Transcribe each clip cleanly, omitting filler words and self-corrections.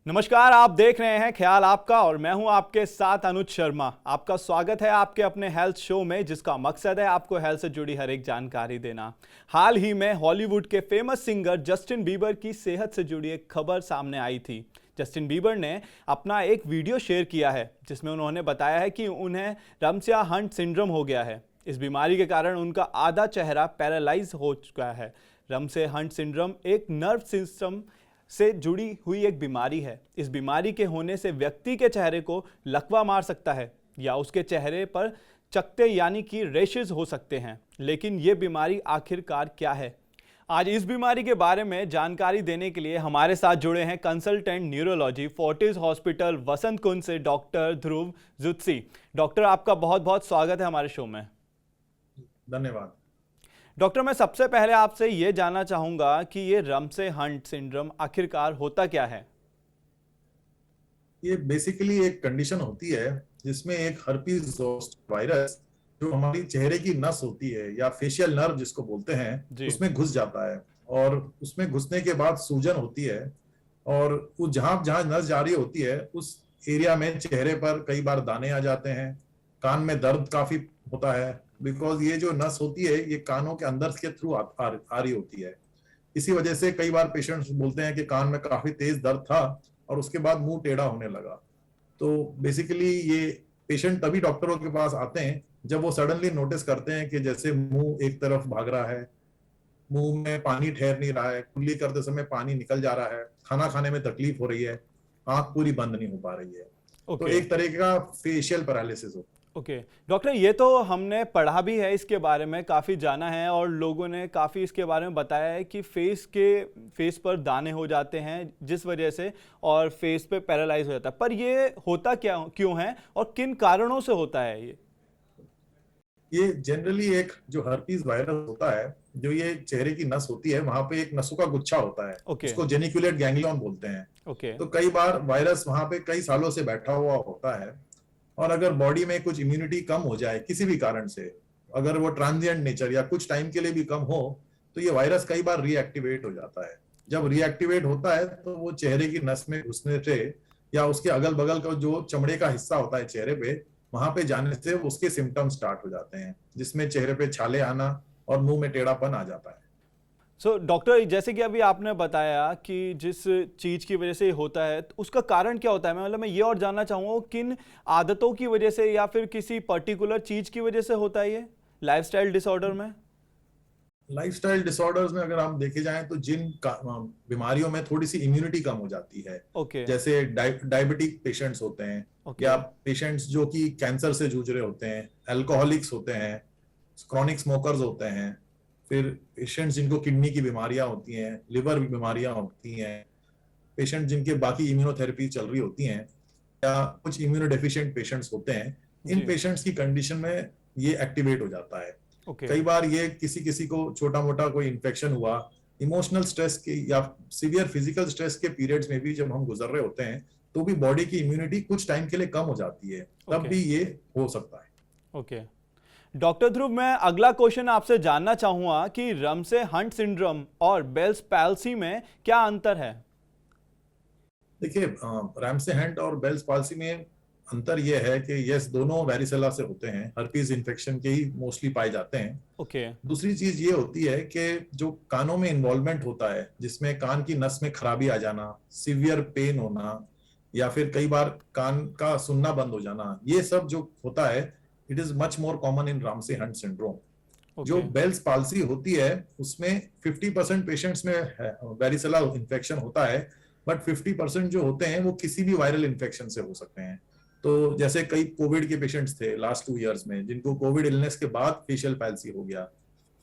नमस्कार, आप देख रहे हैं ख्याल आपका और मैं हूं आपके साथ अनुज शर्मा। आपका स्वागत है आपके अपने हेल्थ शो में, जिसका मकसद है आपको हेल्थ से जुड़ी हर एक जानकारी देना। हाल ही में हॉलीवुड के फेमस सिंगर जस्टिन बीबर की सेहत से जुड़ी एक खबर सामने आई थी। जस्टिन बीबर ने अपना एक वीडियो शेयर किया है जिसमें उन्होंने बताया है कि उन्हें रमसिया हंट सिंड्रोम हो गया है। इस बीमारी के कारण उनका आधा चेहरा पैरालाइज हो चुका है। रमसे हंट सिंड्रोम एक नर्व सिस्टम से जुड़ी हुई एक बीमारी है। इस बीमारी के होने से व्यक्ति के चेहरे को लकवा मार सकता है या उसके चेहरे पर चकत्ते यानी कि रेशेस हो सकते हैं। लेकिन ये बीमारी आखिरकार क्या है? आज इस बीमारी के बारे में जानकारी देने के लिए हमारे साथ जुड़े हैं कंसल्टेंट न्यूरोलॉजी फोर्टिस हॉस्पिटल वसंत कुंज से डॉक्टर ध्रुव जुत्सी। डॉक्टर, आपका बहुत बहुत स्वागत है हमारे शो में। धन्यवाद। डॉक्टर, मैं सबसे पहले आपसे ये जानना चाहूंगा कि ये रमसे हंट सिंड्रोम आखिरकार होता क्या है? ये बेसिकली एक कंडीशन होती है जिसमें एक हर्पीज जोस्टर वायरस जो हमारी चेहरे की नस होती है या फेशियल नर्व जिसको बोलते हैं जी। उसमें घुस जाता है। और उसमें घुसने के बाद सूजन होती है और वो जहां जहां नस जा रही होती है उस एरिया में चेहरे पर कई बार दाने आ जाते हैं। कान में दर्द काफी होता है बिकॉज ये जो नस होती है ये कानों के अंदर के थ्रू आ रही होती है। इसी वजह से कई बार पेशेंट्स बोलते हैं कि कान में काफी तेज दर्द था और उसके बाद मुंह टेढ़ा होने लगा। तो बेसिकली ये पेशेंट तभी डॉक्टरों के पास आते हैं जब वो सडनली नोटिस करते हैं कि जैसे मुंह एक तरफ भाग रहा है, मुंह में पानी ठहर नहीं रहा है, कुल्ली करते समय पानी निकल जा रहा है, खाना खाने में तकलीफ हो रही है, आंख पूरी बंद नहीं हो पा रही है। तो ओके। एक तरीके का फेशियल पैरालिसिस होता है। ओके डॉक्टर, ये तो हमने पढ़ा भी है, इसके बारे में काफ़ी जाना है और लोगों ने काफ़ी इसके बारे में बताया है कि फेस पर दाने हो जाते हैं जिस वजह से, और फेस पे पैरालाइज हो जाता है। पर ये होता क्या क्यों है और किन कारणों से होता है ये जनरली एक जो हर्पीज वायरस होता है, जो ये चेहरे की नस होती है वहां पे एक नसों का गुच्छा होता है, ओके। उसको जेनिकुलेट गैंग्लियन बोलते हैं। ओके। तो कई बार वायरस वहां पे कई सालों से बैठा हुआ होता है और अगर बॉडी में कुछ इम्यूनिटी कम हो जाए किसी भी कारण से, अगर वो ट्रांजिएंट नेचर या कुछ टाइम के लिए भी कम हो, तो ये वायरस कई बार रीएक्टिवेट हो जाता है। जब रीएक्टिवेट होता है तो वो चेहरे की नस में घुसने से या उसके अगल बगल का जो चमड़े का हिस्सा होता है चेहरे पे, वहां पे जाने से उसके सिम्टम्स स्टार्ट हो जाते हैं, जिसमें चेहरे पे छाले आना और मुंह में टेढ़ापन आ जाता है। डॉक्टर, जैसे कि अभी आपने बताया कि जिस चीज़ की वजह से ये होता है तो उसका कारण क्या होता है? मैं ये और जानना चाहूँगा किन आदतों की वजह से या फिर किसी पर्टिकुलर चीज़ की वजह से होता है ये लाइफस्टाइल डिसऑर्डर में? लाइफस्टाइल डिसऑर्डर्स में अगर हम देखे जाएं तो जिन बीमारियों में थोड़ी सी इम्यूनिटी कम हो जाती है, ओके। जैसे डायबिटिक पेशेंट्स होते हैं, ओके। या पेशेंट्स जो कि कैंसर से जूझ रहे होते हैं, अल्कोहलिक्स होते हैं, क्रॉनिक स्मोकर्स होते हैं, फिर पेशेंट्स जिनको किडनी की बीमारियां होती हैं, लिवर बीमारियां होती हैं, पेशेंट जिनके बाकी इम्यूनोथेरेपी चल रही होती हैं, या कुछ इम्यूनोडेफिशिएंट पेशेंट्स होते हैं, इन जी। पेशेंट्स की कंडीशन में ये एक्टिवेट हो जाता है। ओके। कई बार ये किसी किसी को छोटा मोटा कोई इन्फेक्शन हुआ, इमोशनल स्ट्रेस के या सीवियर फिजिकल स्ट्रेस के पीरियड्स में भी जब हम गुजर रहे होते हैं तो भी बॉडी की इम्यूनिटी कुछ टाइम के लिए कम हो जाती है, तब ओके। भी ये हो सकता है। ओके डॉक्टर ध्रुव, मैं अगला क्वेश्चन आपसे जानना चाहूँगा कि रमसे हंट सिंड्रोम और बेल्स पैल्सी में क्या अंतर है? देखिए, रैमसे हंट और बेल्स पाल्सी में अंतर यह है कि यस, दोनों वेरिसेला से होते हैं, हर्पीज इन्फेक्शन के ही मोस्टली पाए जाते हैं। ओके। दूसरी चीज ये होती है कि जो कानों में इन्वॉल्वमेंट होता है, जिसमें कान की नस में खराबी आ जाना, सीवियर पेन होना, या फिर कई बार कान का सुनना बंद हो जाना, ये सब जो होता है it is much more common in Ramsay Hunt syndrome. जो ओके। बेल्स पाल्सी होती है उसमें 50% पेशेंट्स में वेरिसेला इन्फेक्शन होता है, बट 50% जो होते हैं वो किसी भी वायरल इन्फेक्शन से हो सकते हैं। तो जैसे कई कोविड के पेशेंट्स थे लास्ट 2 इयर्स में जिनको कोविड इलनेस के बाद फेशियल पैल्सी हो गया।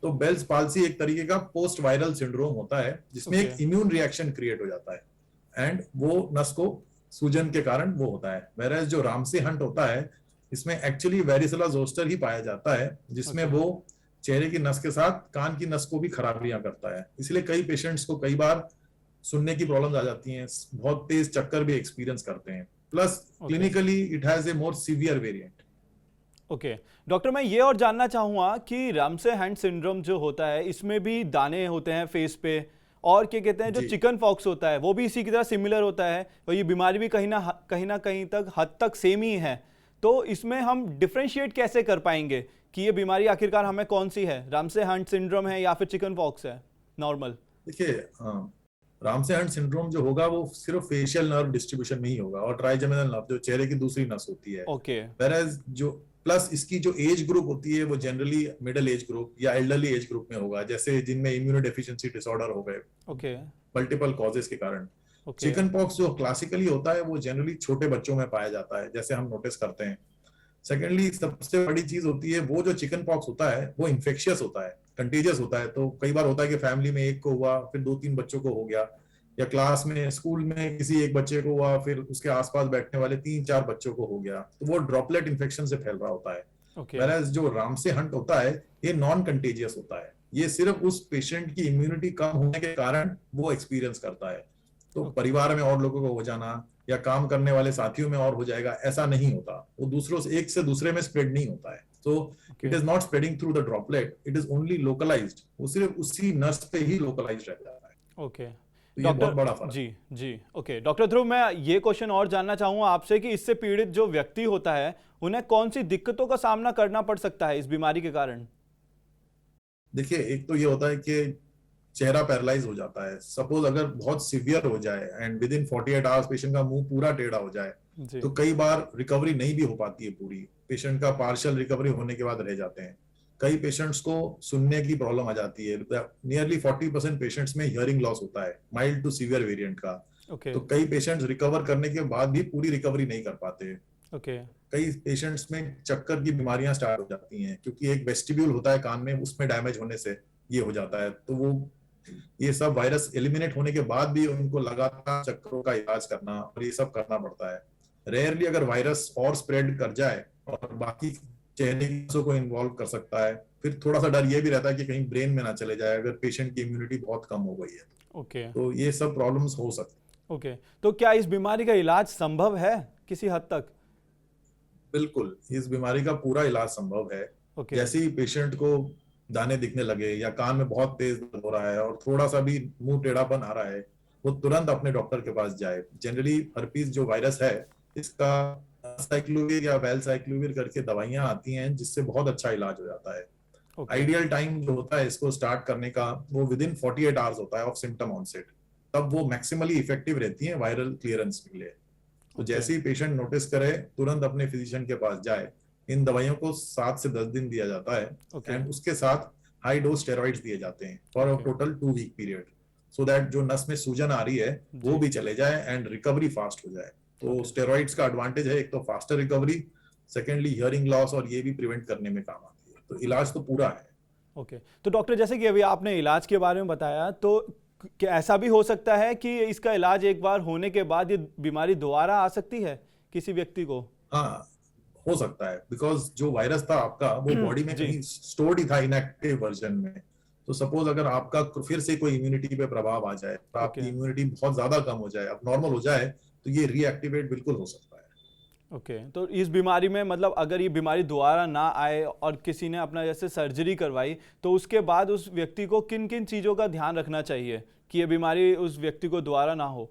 तो बेल्स पाल्सी एक तरीके का पोस्ट वायरल सिंड्रोम होता है जिसमें ओके। एक इम्यून रिएक्शन क्रिएट हो जाता है एंड वो नस को सूजन के कारण वो होता है। वेरएज जो रामसे हंट होता है इसमें एक्चुअली वेरिसेला जोस्टर ही पाया जाता है, जिसमें ओके। वो चेहरे की नस के साथ कान की नस को भी खराबियां करता है। इसलिए कई पेशेंट्स को कई बार सुनने की प्रॉब्लम्स आ जाती हैं, बहुत तेज चक्कर भी एक्सपीरियंस करते हैं, plus okay. Clinically it has a more severe variant. Okay doctor, मैं ये और जानना चाहूँगा कि रमसे हंट सिंड्रोम जो होता है इसमें भी दाने होते हैं फेस पे, और क्या कहते हैं जो जी चिकन पॉक्स होता है वो भी इसी की तरह सिमिलर होता है, और ये बीमारी भी कहीं ना कहीं तक हद तक सेम ही है। तो इसमें हम डिफरेंशिएट कैसे कर पाएंगे कि ये बीमारी आखिरकार हमें कौन सी है, रामसे हंट सिंड्रोम है या फिर चिकन पॉक्स है नॉर्मल? देखिए, रामसे हंट सिंड्रोम जो होगा वो सिर्फ फेशियल नर्व डिस्ट्रीब्यूशन में ही होगा, और ट्राइजेमिनल नर्व जो चेहरे की दूसरी नस होती है। ओके। वेरएज जो प्लस इसकी जो एज ग्रुप होती है वो जनरली मिडिल एज ग्रुप या एल्डरली एज ग्रुप में होगा, जैसे जिनमें इम्यूनोडेफिशिएंसी डिसऑर्डर हो गए ओके। मल्टीपल कॉजेस के कारण। ओके। चिकन पॉक्स जो क्लासिकली होता है वो जनरली छोटे बच्चों में पाया जाता है, जैसे हम नोटिस करते हैं। सेकेंडली सबसे बड़ी चीज होती है, वो जो चिकन पॉक्स होता है वो इन्फेक्शियस होता है, कंटेजियस होता है। तो कई बार होता है कि फैमिली में एक को हुआ, फिर 2-3 बच्चों को हो गया, या क्लास में स्कूल में किसी एक बच्चे को हुआ, फिर उसके आसपास बैठने वाले 3-4 बच्चों को हो गया, तो वो ड्रॉपलेट इन्फेक्शन से फैल रहा होता है। ओके। वेरएज जो रामसे हंट होता है ये नॉन कंटेजियस होता है, ये सिर्फ उस पेशेंट की इम्यूनिटी कम होने के कारण वो एक्सपीरियंस करता है। तो परिवार में और लोगों को हो जाना या काम करने वाले साथियों में और हो जाएगा, ऐसा नहीं होता। वो दूसरों से एक से दूसरे में स्प्रेड नहीं होता है। तो it is not spreading through the droplet, it is only localised, वो सिर्फ उसी नस पे ही लोकलाइज्ड रह जाता है। ओके। तो ये बहुत बड़ा फर्क जी जी। ओके डॉक्टर ध्रुव, मैं ये क्वेश्चन और जानना चाहूंगा आपसे कि इससे पीड़ित जो व्यक्ति होता है उन्हें कौन सी दिक्कतों का सामना करना पड़ सकता है इस बीमारी के कारण? देखिए, एक तो ये होता है कि चेहरा पैरालाइज हो जाता है। सपोज अगर बहुत सिवियर हो जाए and with in 48 hours patient का मुंह पूरा टेढ़ा हो जाए, जी। तो कई बार रिकवरी नहीं भी हो पाती है पूरी, पेशेंट का पार्शियल रिकवरी होने के बाद रह जाते हैं। कई पेशेंट्स को सुनने की प्रॉब्लम आ जाती है, नियरली 40% पेशेंट्स में हियरिंग लॉस होता है, माइल्ड टू सीवियर वेरिएंट का। ओके। तो कई पेशेंट्स रिकवर करने के बाद भी पूरी रिकवरी नहीं कर पाते। ओके। कई पेशेंट्स में चक्कर की बीमारियां स्टार्ट हो जाती हैं, क्योंकि एक वेस्टिब्यूल होता है कान में, उसमें डैमेज होने से ये हो जाता है। तो वो ये सब वायरस एलिमिनेट होने के बाद भी उनको लगातार चक्करों का इलाज करना और ये सब करना पड़ता है। रेयरली अगर वायरस और स्प्रेड कर जाए और बाकी चेहरे की हिस्सों को इन्वॉल्व कर सकता है, फिर थोड़ा सा डर ये भी रहता है कि कहीं ब्रेन में ना चले जाए अगर पेशेंट की इम्यूनिटी बहुत कम हो गई है। ओके। तो ये सब प्रॉब्लम्स हो सकती हैं। ओके, तो क्या इस बीमारी का इलाज संभव है किसी हद तक? बिल्कुल, इस बीमारी का पूरा इलाज संभव है। ओके। जैसे ही पेशेंट को दाने दिखने लगे या कान में बहुत तेज दर्द हो रहा है और थोड़ा सा भी मुंह टेढ़ापन आ रहा है, वो तुरंत अपने डॉक्टर के पास जाए। जनरली हर्पीस जो वायरस है, इसका साइक्लोविर या वैलसाइक्लोविर करके दवाइयां आती हैं, जिससे बहुत अच्छा इलाज हो जाता है। ओके। आइडियल टाइम जो होता है इसको स्टार्ट करने का, वो विद इन 48 आवर्स होता है ऑफ सिम्टम ऑनसेट। तब वो मैक्सिमली इफेक्टिव रहती है वायरल क्लियरेंस के लिए। तो ओके। जैसे ही पेशेंट नोटिस करे, तुरंत अपने फिजिशियन के पास जाए। इन दवाइयों को 7 से 10 दिन दिया जाता है, ओके। एंड उसके साथ हाई डोज स्टेरॉइड्स दिए जाते हैं for a okay. Total 2 week period, so that जो नस में सूजन आ रही है वो जी। भी चले जाए एंड रिकवरी फास्ट हो जाए। तो ओके। स्टेरॉइड्स का एडवांटेज है, एक तो faster recovery, secondly hearing loss, और ये भी प्रिवेंट करने में काम आती है। तो इलाज तो पूरा है। ओके, तो डॉक्टर जैसे कि अभी आपने इलाज के बारे में बताया, तो क्या ऐसा भी हो सकता है कि इसका इलाज एक बार होने के बाद ये बीमारी दोबारा आ सकती है किसी व्यक्ति को? हाँ, हो सकता है, बिकॉज जो वायरस था आपका वो बॉडी में जी। कहीं स्टोर्ड ही था इनएक्टिव वर्जन में। तो सपोज अगर आपका फिर से कोई इम्यूनिटी पे प्रभाव आ जाए, तो आपकी ओके। इम्यूनिटी बहुत ज्यादा कम हो जाए, अब नॉर्मल हो जाए, तो ये रीएक्टिवेट बिल्कुल हो सकता है। ओके, तो इस बीमारी में मतलब अगर ये बीमारी दोबारा ना आए और किसी ने अपना जैसे सर्जरी करवाई, तो उसके बाद उस व्यक्ति को किन किन चीज़ों का ध्यान रखना चाहिए कि ये बीमारी उस व्यक्ति को दोबारा ना हो?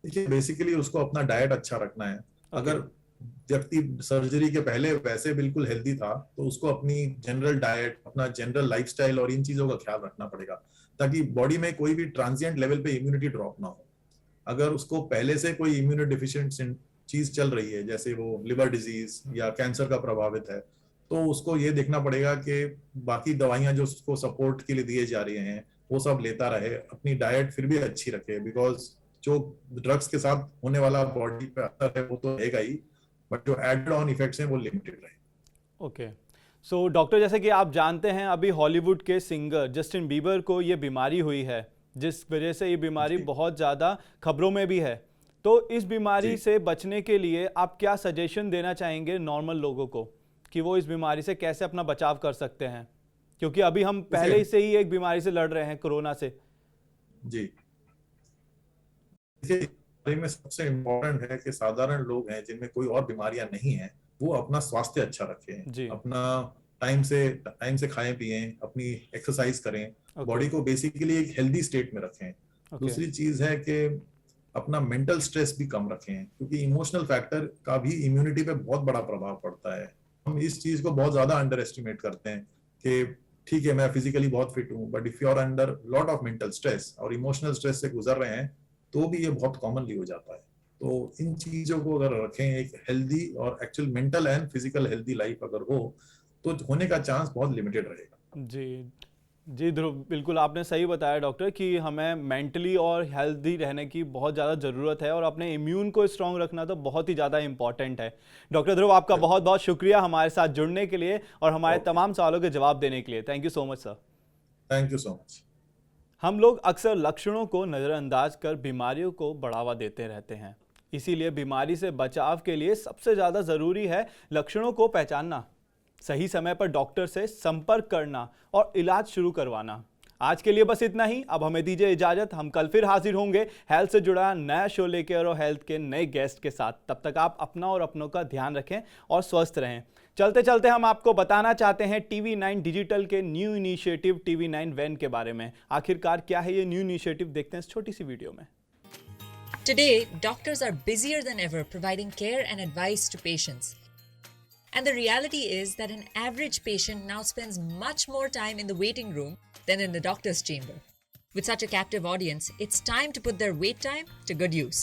देखिए, बेसिकली उसको अपना डाइट अच्छा रखना है। अगर व्यक्ति सर्जरी के पहले वैसे बिल्कुल हेल्दी था, तो उसको अपनी जनरल डाइट, अपना जनरल लाइफस्टाइल और इन चीजों का ख्याल रखना पड़ेगा, ताकि बॉडी में कोई भी ट्रांजिएंट लेवल पे इम्यूनिटी ड्रॉप ना हो। अगर उसको पहले से कोई इम्यूनो डिफिशिएंट चीज चल रही है, जैसे वो लिवर डिजीज या कैंसर का प्रभावित है, तो उसको ये देखना पड़ेगा कि बाकी दवाइयां जो उसको सपोर्ट के लिए दिए जा रही हैं वो सब लेता रहे, अपनी डाइट फिर भी अच्छी रखे, बिकॉज जो ड्रग्स के साथ होने वाला बॉडी पे असर है वो तो रहेगा ही, बट जो एडेड ऑन इफेक्ट्स हैं वो लिमिटेड रहे। ओके, सो डॉक्टर जैसे कि आप जानते हैं अभी हॉलीवुड के सिंगर जस्टिन बीबर को ये बीमारी हुई है, जिस वजह से ये बीमारी बहुत ज़्यादा खबरों में भी है। तो इस बीमारी से बचने के लिए आप क्या सजेशन देना चाहेंगे नॉर्मल लोगों को कि वो इस बीमारी से कैसे अपना बचाव कर सकते हैं, क्योंकि अभी हम पहले से ही एक बीमारी से लड़ रहे हैं, कोरोना से। जी, देखिए, में सबसे इम्पोर्टेंट है कि साधारण लोग हैं जिनमें कोई और बीमारियां नहीं है, वो अपना स्वास्थ्य अच्छा रखें, जी। अपना टाइम से खाएं पिएं, अपनी एक्सरसाइज करें, बॉडी को बेसिकली एक हेल्दी स्टेट में रखें। दूसरी चीज है कि अपना मेंटल स्ट्रेस भी कम रखें, क्योंकि इमोशनल फैक्टर का भी इम्यूनिटी पे बहुत बड़ा प्रभाव पड़ता है। हम इस चीज को बहुत ज्यादा अंडर एस्टिमेट करते हैं कि ठीक है मैं फिजिकली बहुत फिट हूँ, but if you are under lot of mental stress और इमोशनल स्ट्रेस से गुजर रहे हैं तो भी ये बहुत कॉमनली हो जाता है। तो इन चीजों को अगर रखें, एक हेल्दी और actual mental and physical healthy life अगर हो तो होने का चांस बहुत लिमिटेड रहेगा। जी जी ध्रुव, बिल्कुल आपने सही बताया डॉक्टर कि हमें मेंटली और हेल्दी रहने की बहुत ज़्यादा ज़रूरत है और अपने इम्यून को स्ट्रांग रखना तो बहुत ही ज़्यादा इंपॉर्टेंट है। डॉक्टर ध्रुव, आपका बहुत बहुत शुक्रिया हमारे साथ जुड़ने के लिए और हमारे तमाम सवालों के जवाब देने के लिए। Thank you so much sir. Thank you so much. हम लोग अक्सर लक्षणों को नज़रअंदाज कर बीमारियों को बढ़ावा देते रहते हैं, इसीलिए बीमारी से बचाव के लिए सबसे ज़्यादा ज़रूरी है लक्षणों को पहचानना, सही समय पर डॉक्टर से संपर्क करना और इलाज शुरू करवाना। आज के लिए बस इतना ही। अब हमें दीजिए इजाजत। हम कल फिर हाजिर होंगे हेल्थ से जुड़ा नया शो लेकर और हेल्थ के नए गेस्ट के साथ। तब तक आप अपना और अपनों का ध्यान रखें और स्वस्थ रहें। चलते चलते हम आपको बताना चाहते हैं TV9 डिजिटल के न्यू इनिशिएटिव TV9 वैन के बारे में। आखिरकार क्या है ये न्यू इनिशिएटिव, देखते हैं इस छोटी सी वीडियो में। Today, doctors are busier than ever providing care and advice to patients. And the reality is that an average patient now spends much more time in the waiting room than in the doctor's chamber. With such a captive audience, it's time to put their wait time to good use.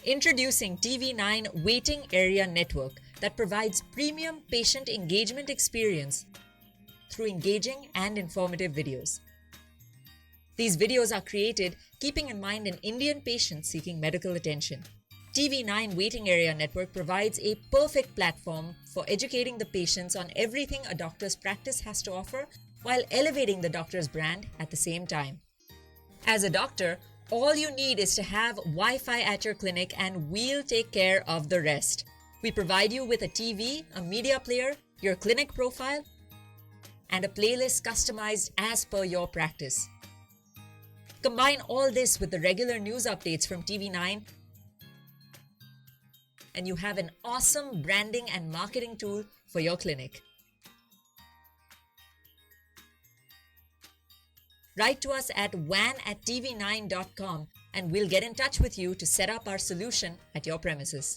Introducing TV9 Waiting Area Network that provides premium patient engagement experience through engaging and informative videos. These videos are created keeping in mind an Indian patient seeking medical attention. TV9 Waiting Area Network provides a perfect platform for educating the patients on everything a doctor's practice has to offer while elevating the doctor's brand at the same time. As a doctor, all you need is to have Wi-Fi at your clinic and we'll take care of the rest. We provide you with a TV, a media player, your clinic profile, and a playlist customized as per your practice. Combine all this with the regular news updates from TV9 and you have an awesome branding and marketing tool for your clinic. Write to us at van@tv9.com and we'll get in touch with you to set up our solution at your premises.